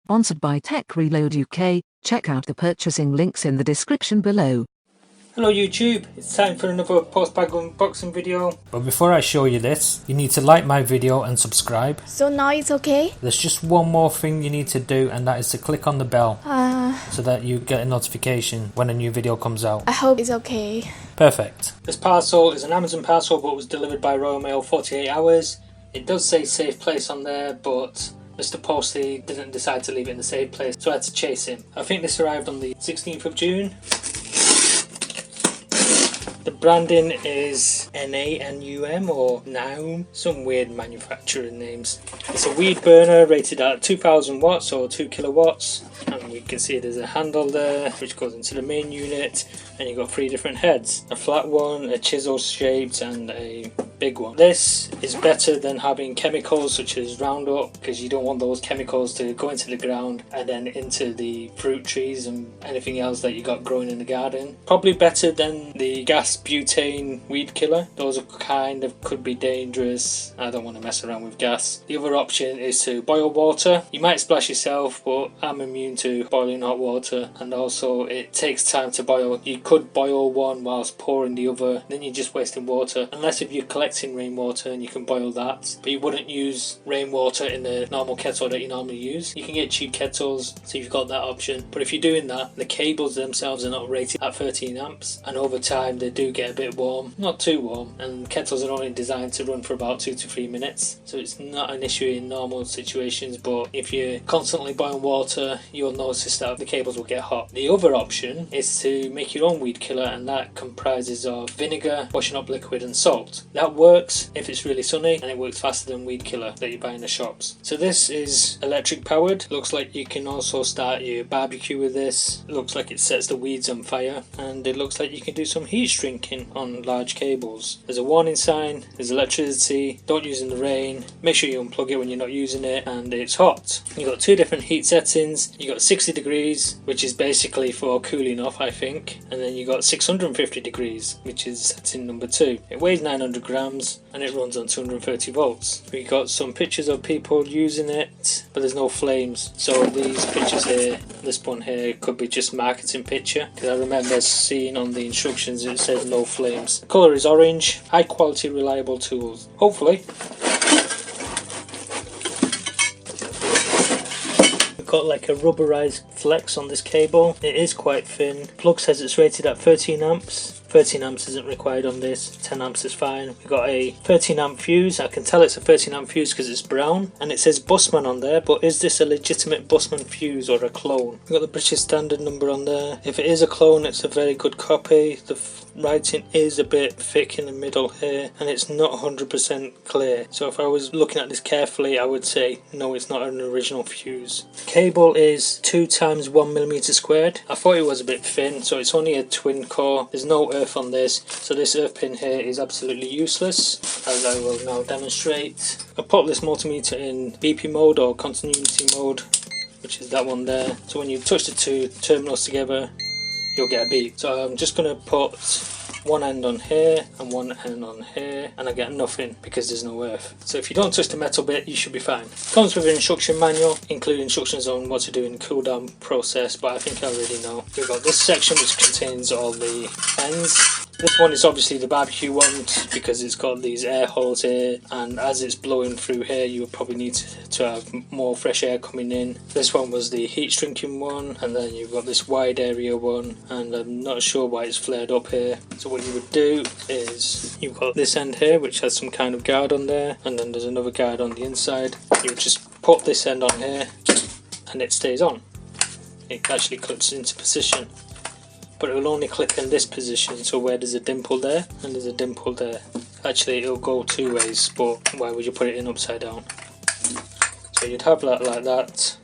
Sponsored by Tech Reload UK. Check out the purchasing links in the description below. Hello YouTube, it's time for another post-bag unboxing video. But before I show you this, you need to like my video and subscribe. So now it's okay? There's just one more thing you need to do, and that is to click on the bell so that you get a notification when a new video comes out. I hope it's okay. Perfect. This parcel is an Amazon parcel but was delivered by Royal Mail 48 hours. It does say safe place on there, but Mr. Postley didn't decide to leave it in the safe place, so I had to chase him. I think this arrived on the 16th of June. The branding is na&um or na&um, some weird manufacturing names. It's a weed burner rated at 2000 watts or 2 kilowatts, and we can see there's a handle there which goes into the main unit, and you've got 3 different heads, a flat one, a chisel shaped, and a big one. This is better than having chemicals such as Roundup, because you don't want those chemicals to go into the ground and then into the fruit trees and anything else that you got growing in the garden. Probably better than the gas butane weed killer. Those are kind of could be dangerous. I don't want to mess around with gas. The other option is to boil water. You might splash yourself, but I'm immune to boiling hot water, and also it takes time to boil. You could boil one whilst pouring the other, then you're just wasting water, unless if you're collecting rainwater and you can boil that, but you wouldn't use rainwater in the normal kettle that you normally use. You can get cheap kettles, so you've got that option, but if you're doing that, the cables themselves are not rated at 13 amps, and over time they do get a bit warm, not too warm, and kettles are only designed to run for about 2 to 3 minutes, so it's not an issue in normal situations, but if you're constantly boiling water, you'll notice that the cables will get hot. The other option is to make your own weed killer, and that comprises of vinegar, washing up liquid, and salt. That works if it's really sunny, and it works faster than weed killer that you buy in the shops. So this is electric powered. Looks like you can also start your barbecue with this. It looks like it sets the weeds on fire, and it looks like you can do some heat shrinking on large cables. There's a warning sign, there's electricity, don't use in the rain, make sure you unplug it when you're not using it, and it's hot. You've got 2 different heat settings. You've got 60 degrees, which is basically for cooling off, I think, and then you got 650 degrees, which is setting number 2. It weighs 900 grams and it runs on 230 volts. We got some pictures of people using it, but there's no flames, so these pictures here, this one here, could be just marketing picture, because I remember seeing on the instructions it said no flames. The colour is orange. High quality, reliable tools, hopefully. Got like a rubberized flex on this cable. It is quite thin. Plug says it's rated at 13 amps. 13 amps isn't required on this, 10 amps is fine. We've got a 13 amp fuse. I can tell it's a 13 amp fuse because it's brown, and it says Busman on there, but is this a legitimate Busman fuse or a clone? We've got the British standard number on there. If it is a clone, it's a very good copy. The writing is a bit thick in the middle here, and it's not 100% clear, so if I was looking at this carefully I would say no, it's not an original fuse. The cable is 2 times 1mm squared. I thought it was a bit thin, so it's only a twin core. There's no earth on this, so this earth pin here is absolutely useless, as I will now demonstrate. I put this multimeter in BP mode or continuity mode, which is that one there, so when you touch the 2 terminals together you'll get a beep. So I'm just going to put one end on here and one end on here, and I get nothing because there's no earth. So if you don't touch the metal bit, you should be fine. Comes with an instruction manual, including instructions on what to do in the cool down process, but I think I already know. We've got this section which contains all the ends. This one is obviously the barbecue one because it's got these air holes here, and as it's blowing through here you would probably need to have more fresh air coming in. This one was the heat shrinking one, and then you've got this wide area one, and I'm not sure why it's flared up here. So what you would do is you've got this end here which has some kind of guard on there, and then there's another guard on the inside. You would just put this end on here and it stays on. It actually clips into position, but it will only clip in this position, so where there's a dimple there and there's a dimple there. Actually it'll go 2 ways, but why would you put it in upside down? So you'd have that like that,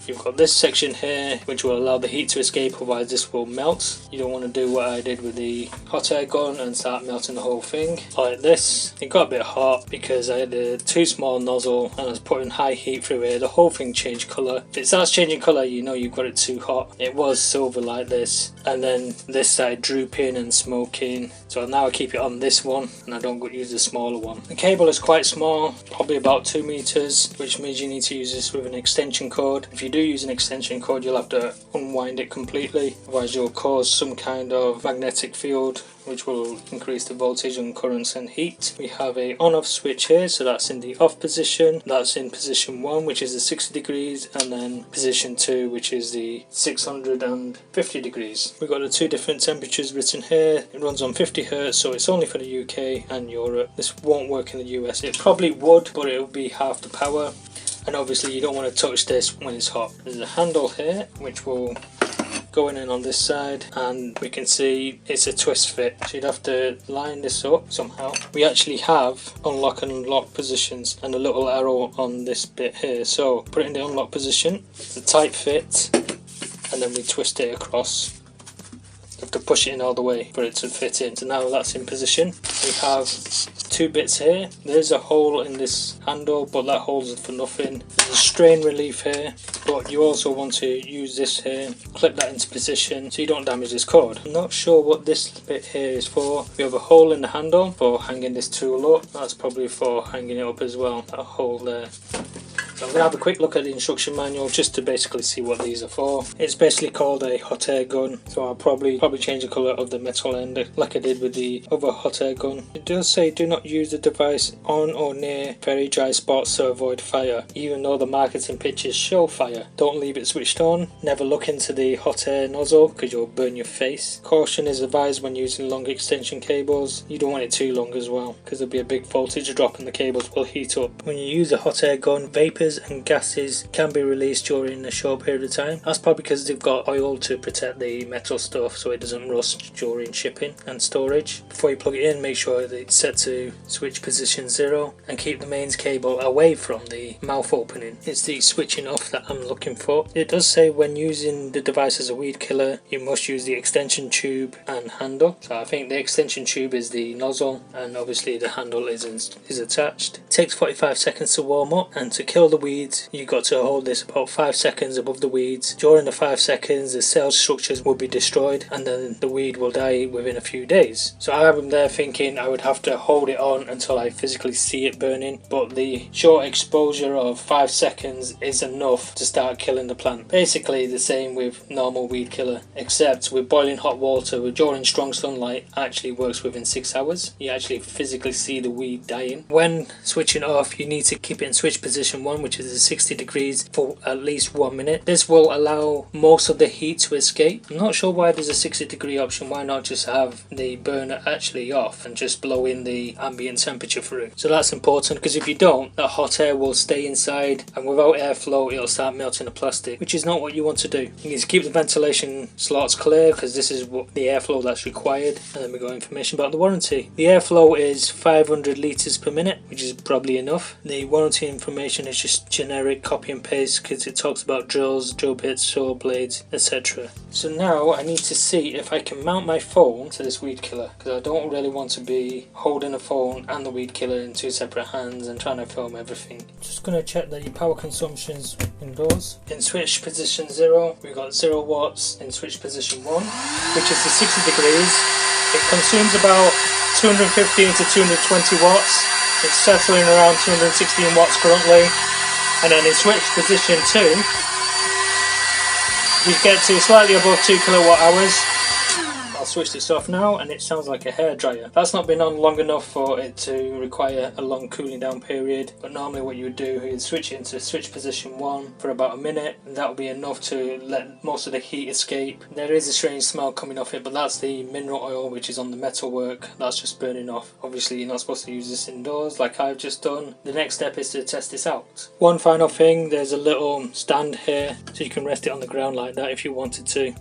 You've got this section here which will allow the heat to escape, otherwise this will melt. You don't want to do what I did with the hot air gun and start melting the whole thing like this. It got a bit hot because I had a too small nozzle and I was putting high heat through it. The whole thing changed colour. If it starts changing colour, you know you've got it too hot. It was silver like this, and then this started drooping and smoking, so now I keep it on this one and I don't use the smaller one. The cable is quite small, probably about 2 meters, which means you need to use this with an extension cord. If you do use an extension cord, you'll have to unwind it completely, otherwise you'll cause some kind of magnetic field which will increase the voltage and currents and heat. We have a on-off switch here, so that's in the off position, that's in position 1 which is the 60 degrees, and then position 2 which is the 650 degrees. We've got the 2 different temperatures written here. It runs on 50 Hz, so it's only for the UK and Europe. This won't work in the US. It probably would, but it will be half the power, and obviously you don't want to touch this when it's hot. There's a handle here which will going in on this side, and we can see it's a twist fit, so you'd have to line this up somehow. We actually have unlock and unlock positions and a little arrow on this bit here, so put it in the unlock position, it's a tight fit, and then we twist it across. You have to push it in all the way for it to fit in. So now that's in position. We have 2 bits here. There's a hole in this handle, but that hole's for nothing. There's a strain relief here, but you also want to use this here, clip that into position so you don't damage this cord. I'm not sure what this bit here is for. We have a hole in the handle for hanging this tool up. That's probably for hanging it up as well, that hole there. So I'm going to have a quick look at the instruction manual just to basically see what these are for. It's basically called a hot air gun, so I'll probably change the colour of the metal end like I did with the other hot air gun. It does say do not use the device on or near very dry spots to avoid fire, even though the marketing pictures show fire. Don't leave it switched on. Never look into the hot air nozzle because you'll burn your face. Caution is advised when using long extension cables. You don't want it too long as well because there'll be a big voltage drop and the cables will heat up. When you use a hot air gun, vapours and gases can be released during a short period of time. That's probably because they've got oil to protect the metal stuff so it doesn't rust during shipping and storage. Before you plug it in, make sure that it's set to switch position 0 and keep the mains cable away from the mouth opening. It's the switching off that I'm looking for. It does say when using the device as a weed killer you must use the extension tube and handle. So I think the extension tube is the nozzle and obviously the handle is attached. It takes 45 seconds to warm up, and to kill the weeds you got to hold this about 5 seconds above the weeds. During the 5 seconds the cell structures will be destroyed and then the weed will die within a few days. So I am there thinking I would have to hold it on until I physically see it burning, but the short exposure of 5 seconds is enough to start killing the plant. Basically the same with normal weed killer, except with boiling hot water during strong sunlight actually works within 6 hours. You actually physically see the weed dying. When switching off you need to keep it in switch position 1, which is the 60 degrees, for at least 1 minute. This will allow most of the heat to escape. I'm not sure why there's a 60 degree option. Why not just have the burner actually off and just blow in the ambient temperature through? So that's important, because if you don't, that hot air will stay inside and without airflow it'll start melting the plastic, which is not what you want to do. You need to keep the ventilation slots clear because this is what the airflow that's required. And then we got information about the warranty. The airflow is 500 litres per minute, which is probably enough. The warranty information is just generic copy and paste because it talks about drills, drill bits, saw blades, etc. So now I need to see if I can mount my phone to this weed killer, because I don't really want to be holding a phone and the weed killer in 2 separate hands and trying to film everything. Just going to check that your power consumption's indoors. In switch position 0 we've got 0 watts. In switch position 1, which is the 60 degrees, it consumes about 215 to 220 watts. It's settling around 216 watts currently. And then in switch position 2 we get to slightly above 2 kilowatt hours. I'll switch this off now and it sounds like a hairdryer. That's not been on long enough for it to require a long cooling down period, but normally what you would do is switch it into switch position 1 for about a minute, and that will be enough to let most of the heat escape. There is a strange smell coming off it, but that's the mineral oil which is on the metalwork that's just burning off. Obviously you're not supposed to use this indoors like I've just done. The next step is to test this out. One final thing, there's a little stand here so you can rest it on the ground like that if you wanted to.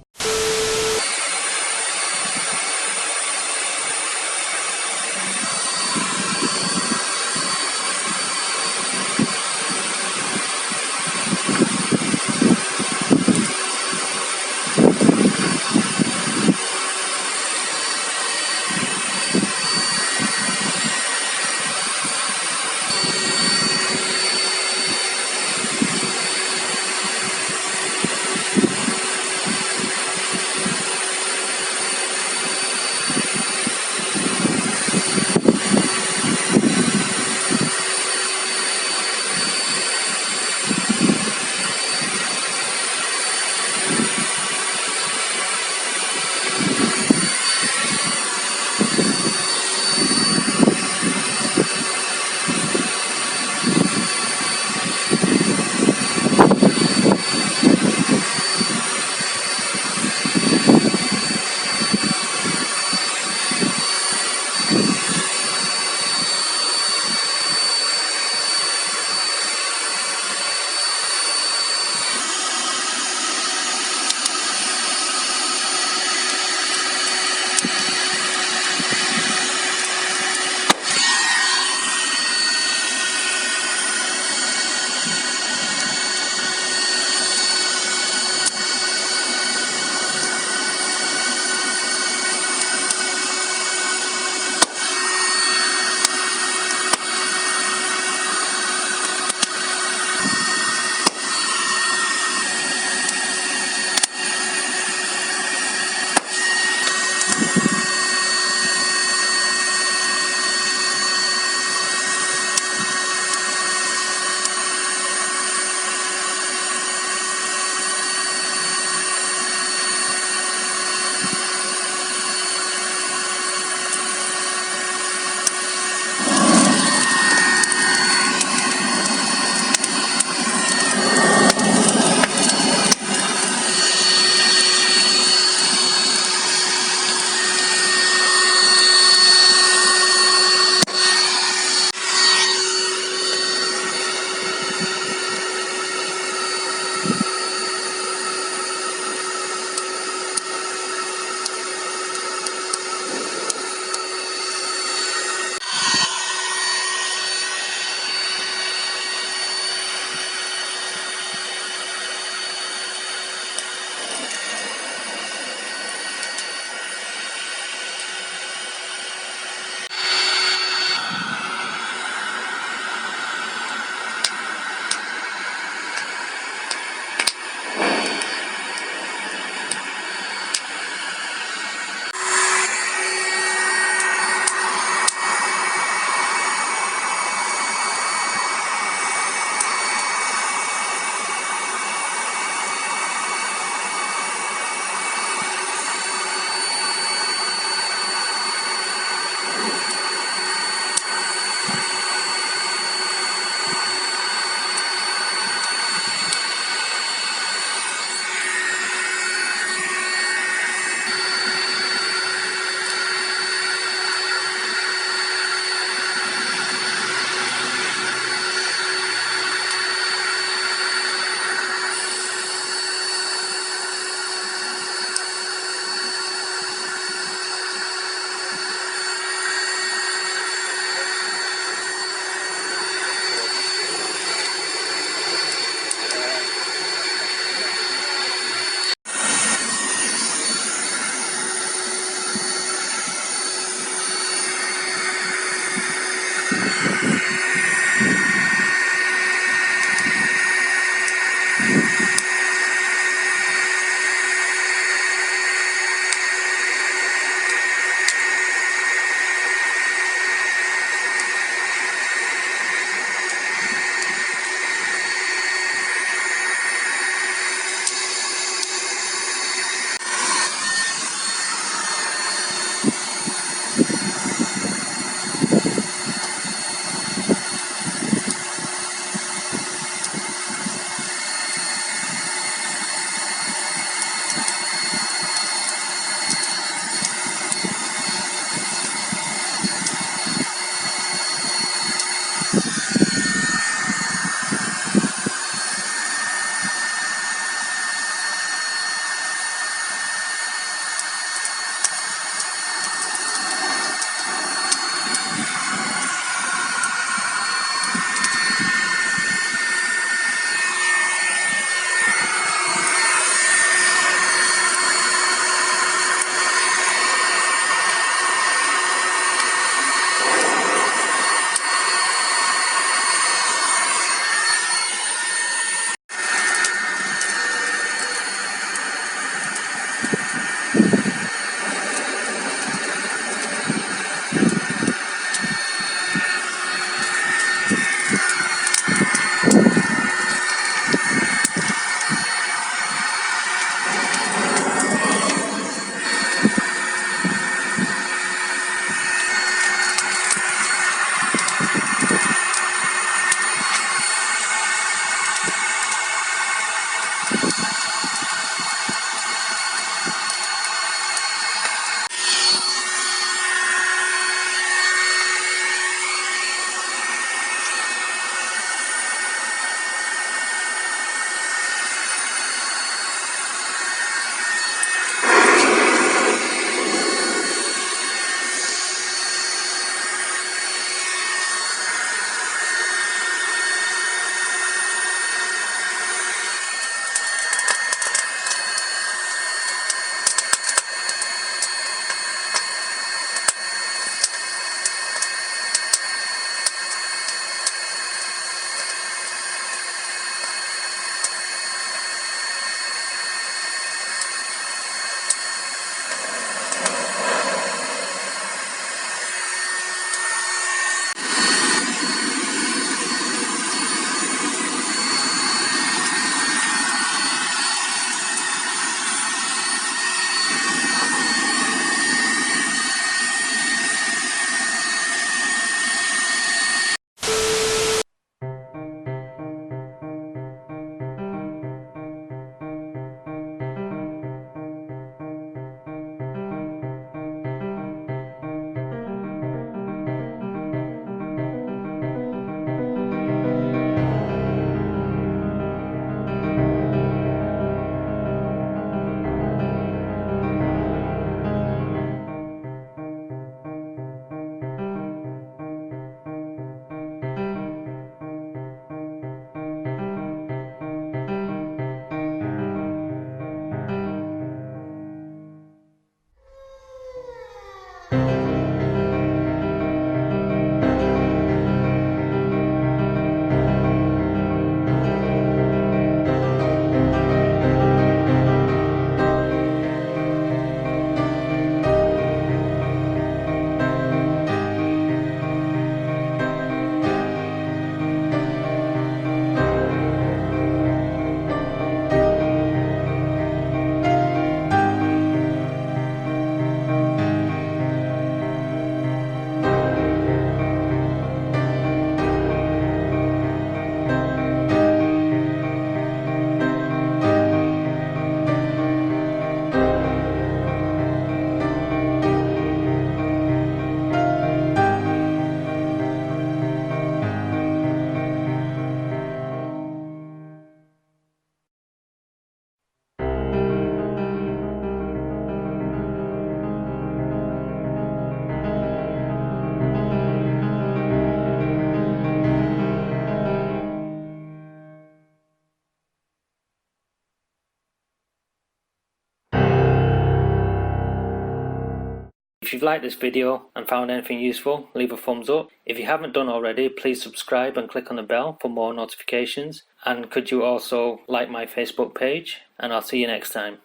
you've liked this video and found anything useful, leave a thumbs up. If you haven't done already, please subscribe and click on the bell for more notifications. And could you also like my Facebook page? And I'll see you next time.